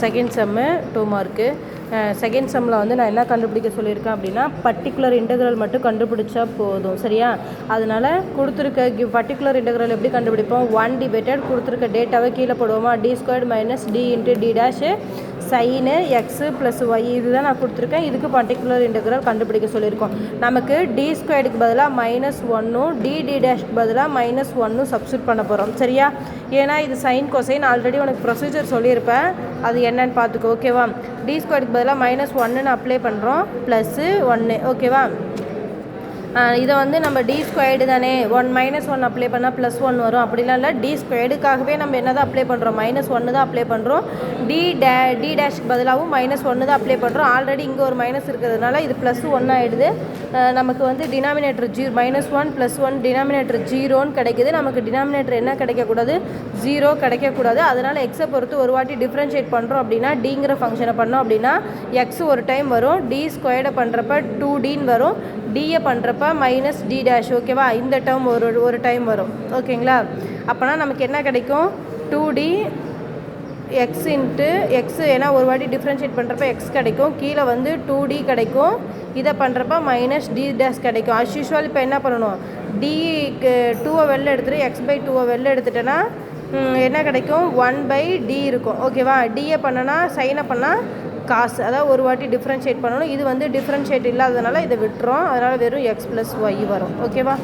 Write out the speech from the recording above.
Second sem 2 mark. Second செம்மில் வந்து நான் என்ன கண்டுபிடிக்க சொல்லியிருக்கேன் அப்படின்னா பர்டிகுலர் இன்டெக்ரல் மட்டும் கண்டுபிடிச்சா போதும். சரியா? அதனால் கொடுத்துருக்க பர்டிகுலர் இன்டெக்ரல் எப்படி கண்டுபிடிப்போம்? 1 டிவைடட் கொடுத்துருக்க டேட்டாவை கீழே போடுவோமா, d² - d × d' sine x plus y இதுதான் நான் கொடுத்துருக்கேன். இதுக்கு பர்டிகுலர் இன்டெக்ரல் கண்டுபிடிக்க சொல்லியிருக்கோம். நமக்கு d² பதிலாக -1ம் d' பதிலாக -1ம் சப்ஸ்டியூட் பண்ண போகிறோம். சரியா? ஏன்னா இது சைன் கொசைன் ஆல்ரெடி உனக்கு ப்ரொசீஜர் சொல்லியிருப்பேன், அது என்னன்னு பார்த்துக்கோ. ஓகேவா? d² பதிலாக -1ன்னு அப்ளை பண்ணுறோம், +1. ஓகேவா? இதை வந்து நம்ம d² தானே, 1 - 1 அப்ளை பண்ணால் +1 வரும். அப்படிலாம் இல்லை, d²க்காகவே நம்ம என்ன தான் அப்ளை பண்ணுறோம், -1 தான் அப்ளை பண்ணுறோம். d' பதிலாகவும் -1 தான் அப்ளை பண்ணுறோம். ஆல்ரெடி இங்கே ஒரு மைனஸ் இருக்கிறதுனால இது +1 ஆகிடுது. நமக்கு வந்து டினாமினேட்டர் -1 + 1 டினாமினேட்டர் 0ன்னு கிடைக்கிது. நமக்கு டினாமினேட்டர் என்ன கிடைக்கக்கூடாது, 0 கிடைக்கக்கூடாது. அதனால் எக்ஸை பொறுத்து ஒரு வாட்டி டிஃப்ரென்ஷியேட் பண்ணுறோம் அப்படின்னா டிங்கிற ஃபங்க்ஷனை பண்ணோம் அப்படின்னா எக்ஸ் ஒரு டைம் வரும், d² பண்ணுறப்ப 2dன்னு வரும், டியை பண்ணுறப்ப -d'. ஓகேவா? இந்த டேர்ம் ஒரு டைம் வரும். ஓகேங்களா? அப்போனா நமக்கு என்ன கிடைக்கும், 2d எக்ஸ் இன்ட்டு எக்ஸு, ஏன்னா ஒரு வாட்டி டிஃப்ரென்ஷியேட் பண்ணுறப்ப எக்ஸ் கிடைக்கும், கீழே வந்து 2d கிடைக்கும், இதை பண்ணுறப்ப -d' கிடைக்கும். அஸ் யூஷுவல் இப்போ என்ன பண்ணணும், டிக்கு 2வை வெளில எடுத்துகிட்டு x/2வை வெளில எடுத்துட்டேன்னா என்ன கிடைக்கும், 1/d இருக்கும். ஓகேவா? டியை பண்ணனா சைனை பண்ணால் காசு, அதாவது ஒரு வாட்டி டிஃப்ரென்ஷியேட் பண்ணணும். இது வந்து டிஃப்ரென்ஷியேட் இல்லாததுனால இதை விட்டுரும், அதனால் வெறும் x + y வரும். ஓகேவா?